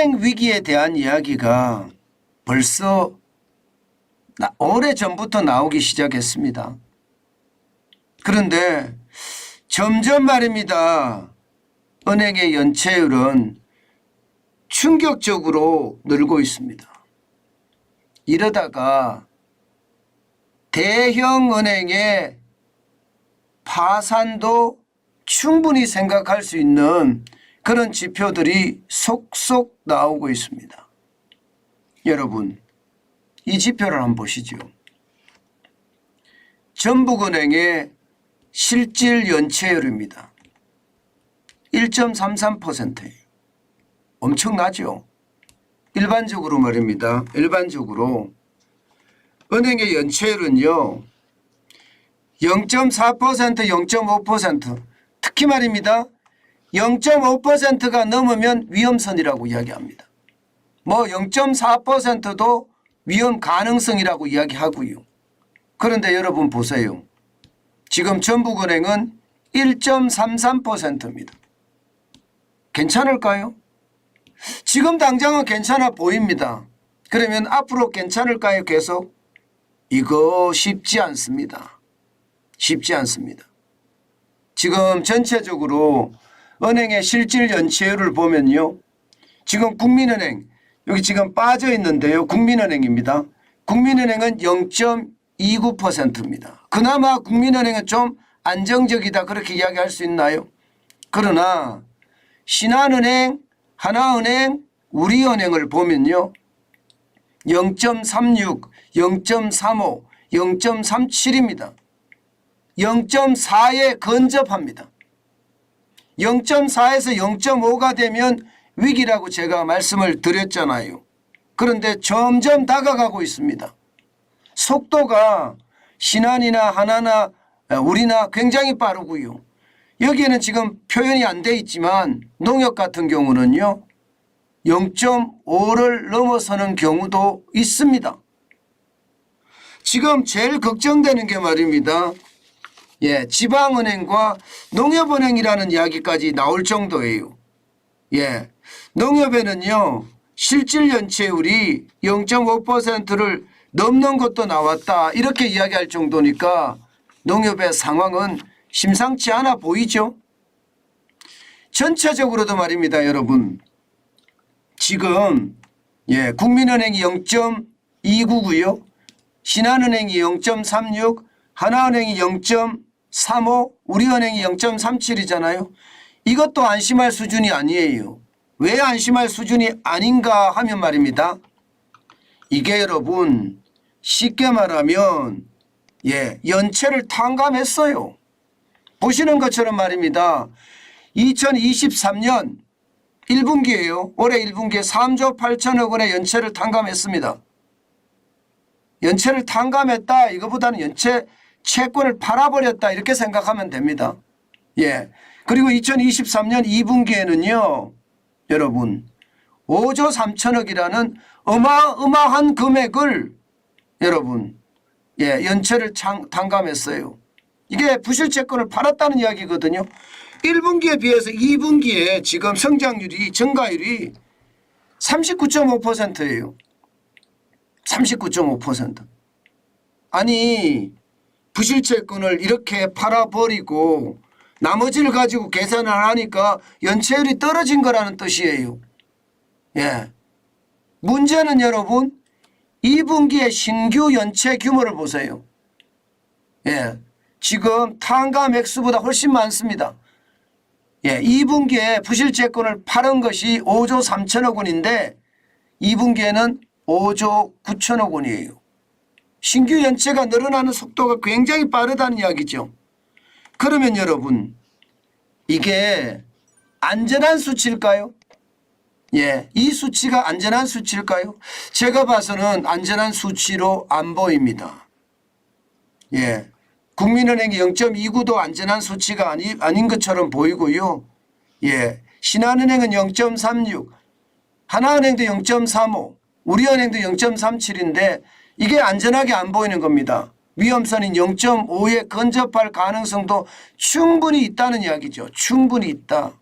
은행 위기에 대한 이야기가 벌써 오래전부터 나오기 시작했습니다. 그런데 점점 말입니다. 은행의 연체율은 충격적으로 늘고 있습니다. 이러다가 대형 은행의 파산도 충분히 생각할 수 있는 그런 지표들이 속속 나오고 있습니다. 여러분, 이 지표를 한번 보시죠. 전북은행의 실질 연체율입니다. 1.33%예요. 엄청나죠? 일반적으로 말입니다. 일반적으로 은행의 연체율은요 0.4%, 0.5%, 특히 말입니다. 0.5%가 넘으면 위험선이라고 이야기합니다. 뭐 0.4%도 위험 가능성이라고 이야기하고요. 그런데 여러분 보세요. 지금 전북은행은 1.33%입니다. 괜찮을까요? 지금 당장은 괜찮아 보입니다. 그러면 앞으로 괜찮을까요? 계속? 이거 쉽지 않습니다. 쉽지 않습니다. 지금 전체적으로 은행의 실질 연체율을 보면요. 지금 국민은행 여기 지금 빠져 있는데요. 국민은행입니다. 국민은행은 0.29%입니다. 그나마 국민은행은 좀 안정적이다 그렇게 이야기할 수 있나요? 그러나 신한은행, 하나은행, 우리은행을 보면요. 0.36, 0.35, 0.37입니다. 0.4에 근접합니다. 0.4에서 0.5가 되면 위기라고 제가 말씀을 드렸잖아요. 그런데 점점 다가가고 있습니다. 속도가 신한이나 하나나 우리나 굉장히 빠르고요. 여기에는 지금 표현이 안 돼 있지만 농협 같은 경우는요. 0.5를 넘어서는 경우도 있습니다. 지금 제일 걱정되는 게 말입니다. 지방은행과 농협은행이라는 이야기까지 나올 정도예요. 농협에는요. 실질 연체율이 0.5%를 넘는 것도 나왔다. 이렇게 이야기할 정도니까 농협의 상황은 심상치 않아 보이죠. 전체적으로도 말입니다. 여러분. 지금 국민은행이 0.29고요. 신한은행이 0.36, 하나은행이 0.35, 우리은행이 0.37이잖아요. 이것도 안심할 수준이 아니에요. 왜 안심할 수준이 아닌가 하면 말입니다. 이게 여러분 쉽게 말하면 연체를 탕감했어요. 보시는 것처럼 말입니다. 2023년 1분기예요. 올해 1분기에 3조 8천억 원의 연체를 탕감했습니다. 연체를 탕감했다. 이거보다는 연체 채권을 팔아버렸다. 이렇게 생각하면 됩니다. 그리고 2023년 2분기에는요. 여러분 5조 3천억이라는 어마어마한 금액을 여러분 연체를 탕감했어요. 이게 부실채권을 팔았다는 이야기거든요. 1분기에 비해서 2분기에 지금 성장률이 증가율이 39.5%예요. 39.5%. 아니 부실채권을 이렇게 팔아버리고 나머지를 가지고 계산을 하니까 연체율이 떨어진 거라는 뜻이에요. 문제는 여러분 2분기의 신규 연체 규모를 보세요. 지금 탕감 액수보다 훨씬 많습니다. 2분기에 부실채권을 팔은 것이 5조 3천억 원인데 2분기에는 5조 9천억 원이에요. 신규 연체가 늘어나는 속도가 굉장히 빠르다는 이야기죠. 그러면 여러분 이게 안전한 수치일까요? 이 수치가 안전한 수치일까요? 제가 봐서는 안전한 수치로 안 보입니다. 국민은행이 0.29도 안전한 수치가 아닌 것처럼 보이고요. 신한은행은 0.36, 하나은행도 0.35, 우리은행도 0.37인데 이게 안전하게 안 보이는 겁니다. 위험선인 0.5에 근접할 가능성도 충분히 있다는 이야기죠. 충분히 있다.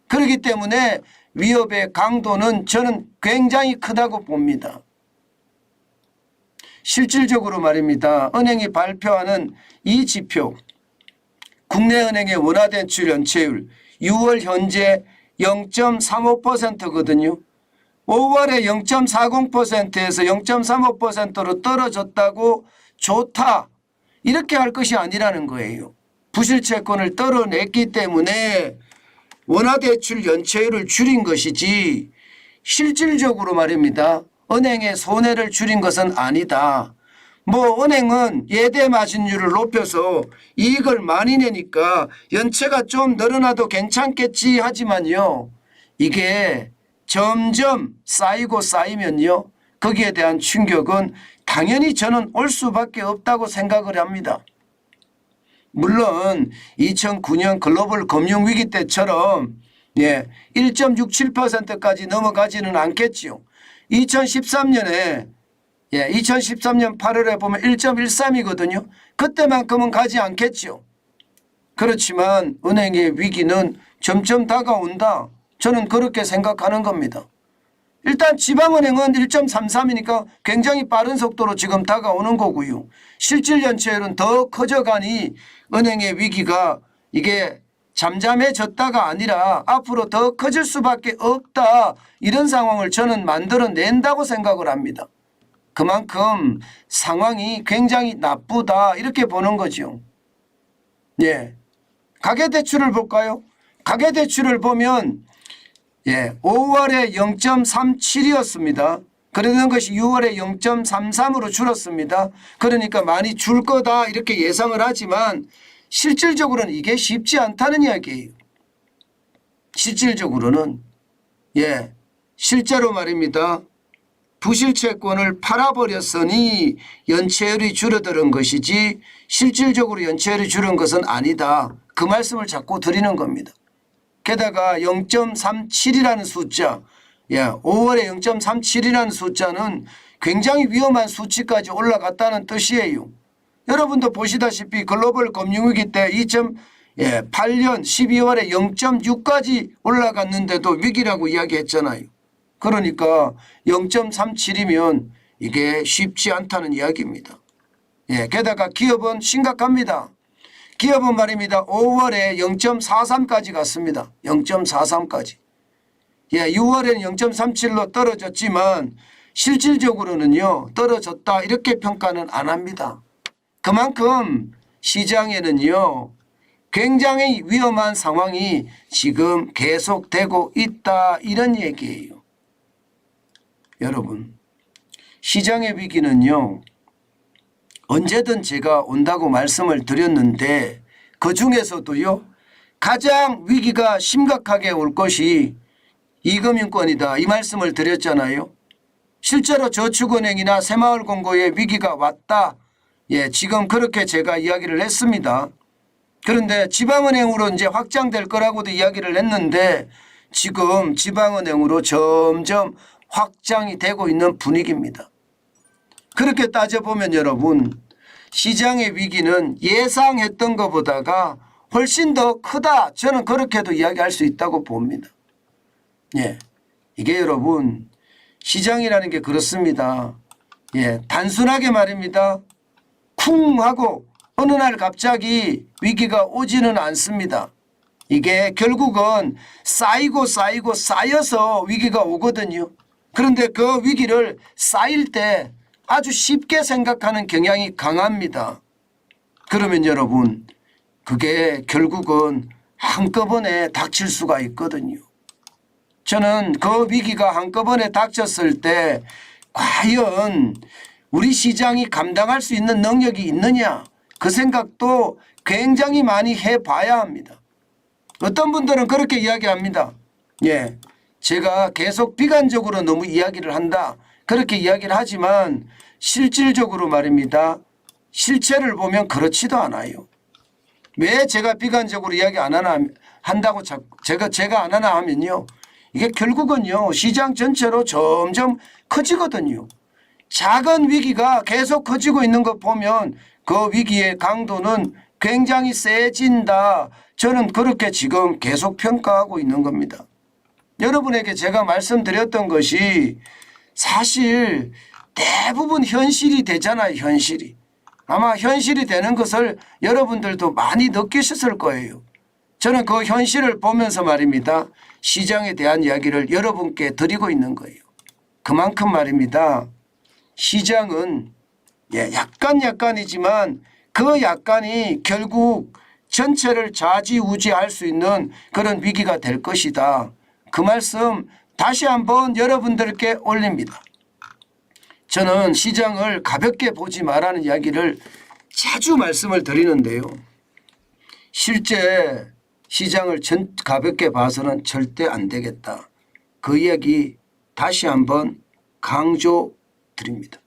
그렇기 때문에 위협의 강도는 저는 굉장히 크다고 봅니다. 실질적으로 말입니다. 은행이 발표하는 이 지표, 국내은행의 원화대출 연체율 6월 현재 0.35%거든요. 5월에 0.40%에서 0.35%로 떨어졌다고 좋다, 이렇게 할 것이 아니라는 거예요. 부실채권을 떨어냈기 때문에 원화대출 연체율을 줄인 것이지 실질적으로 말입니다. 은행의 손해를 줄인 것은 아니다. 뭐 은행은 예대 마진율을 높여서 이익을 많이 내니까 연체가 좀 늘어나도 괜찮겠지 하지만요, 이게 점점 쌓이고 쌓이면요, 거기에 대한 충격은 당연히 저는 올 수밖에 없다고 생각을 합니다. 물론 2009년 글로벌 금융위기 때처럼 1.67%까지 넘어가지는 않겠지요. 2013년 8월에 보면 1.13이거든요. 그때만큼은 가지 않겠죠. 그렇지만 은행의 위기는 점점 다가온다, 저는 그렇게 생각하는 겁니다. 일단 지방은행은 1.33이니까 굉장히 빠른 속도로 지금 다가오는 거고요. 실질 연체율은 더 커져가니 은행의 위기가 이게 잠잠해졌다가 아니라 앞으로 더 커질 수밖에 없다, 이런 상황을 저는 만들어낸다고 생각을 합니다. 그만큼 상황이 굉장히 나쁘다, 이렇게 보는 거죠. 가계대출을 볼까요? 가계대출을 보면 5월에 0.37이었습니다. 그러던 것이 6월에 0.33으로 줄었습니다. 그러니까 많이 줄 거다, 이렇게 예상을 하지만 실질적으로는 이게 쉽지 않다는 이야기예요. 실질적으로는 실제로 말입니다. 부실채권을 팔아버렸으니 연체율이 줄어드는 것이지 실질적으로 연체율이 줄은 것은 아니다, 그 말씀을 자꾸 드리는 겁니다. 게다가 0.37이라는 숫자, 5월에 0.37이라는 숫자는 굉장히 위험한 수치까지 올라갔다는 뜻이에요. 여러분도 보시다시피 글로벌 금융위기 때 2008년 12월에 0.6까지 올라갔는데도 위기라고 이야기했잖아요. 그러니까 0.37이면 이게 쉽지 않다는 이야기입니다. 게다가 기업은 심각합니다. 기업은 말입니다. 5월에 0.43까지 갔습니다. 0.43까지. 6월에는 0.37로 떨어졌지만 실질적으로는요, 떨어졌다, 이렇게 평가는 안 합니다. 그만큼 시장에는요, 굉장히 위험한 상황이 지금 계속되고 있다, 이런 얘기예요. 여러분, 시장의 위기는요, 언제든 제가 온다고 말씀을 드렸는데 그중에서도요, 가장 위기가 심각하게 올 것이 이금융권이다, 이 말씀을 드렸잖아요. 실제로 저축은행이나 새마을금고의 위기가 왔다, 지금 그렇게 제가 이야기를 했습니다. 그런데 지방은행으로 이제 확장될 거라고도 이야기를 했는데 지금 지방은행으로 점점 확장이 되고 있는 분위기입니다. 그렇게 따져보면 여러분, 시장의 위기는 예상했던 것보다가 훨씬 더 크다, 저는 그렇게도 이야기할 수 있다고 봅니다. 이게 여러분, 시장이라는 게 그렇습니다. 단순하게 말입니다. 쿵 하고 어느 날 갑자기 위기가 오지는 않습니다. 이게 결국은 쌓이고 쌓여서 위기가 오거든요. 그런데 그 위기를 쌓일 때 아주 쉽게 생각하는 경향이 강합니다. 그러면 여러분, 그게 결국은 한꺼번에 닥칠 수가 있거든요. 저는 그 위기가 한꺼번에 닥쳤을 때 과연 우리 시장이 감당할 수 있는 능력이 있느냐, 그 생각도 굉장히 많이 해봐야 합니다. 어떤 분들은 그렇게 이야기합니다. 제가 계속 비관적으로 너무 이야기를 한다, 그렇게 이야기를 하지만 실질적으로 말입니다. 실체를 보면 그렇지도 않아요. 왜 제가 비관적으로 이야기 안 하나 한다고 제가 안 하나 하면요, 이게 결국은요, 시장 전체로 점점 커지거든요. 작은 위기가 계속 커지고 있는 것 보면 그 위기의 강도는 굉장히 세진다, 저는 그렇게 지금 계속 평가하고 있는 겁니다. 여러분에게 제가 말씀드렸던 것이 사실 대부분 현실이 되잖아요. 현실이. 아마 현실이 되는 것을 여러분들도 많이 느끼셨을 거예요. 저는 그 현실을 보면서 말입니다. 시장에 대한 이야기를 여러분께 드리고 있는 거예요. 그만큼 말입니다. 시장은 약간이지만 그 약간이 결국 전체를 좌지우지할 수 있는 그런 위기가 될 것이다. 그 말씀 다시 한번 여러분들께 올립니다. 저는 시장을 가볍게 보지 말라는 이야기를 자주 말씀을 드리는데요. 실제 시장을 가볍게 봐서는 절대 안 되겠다. 그 이야기 다시 한번 강조드립니다.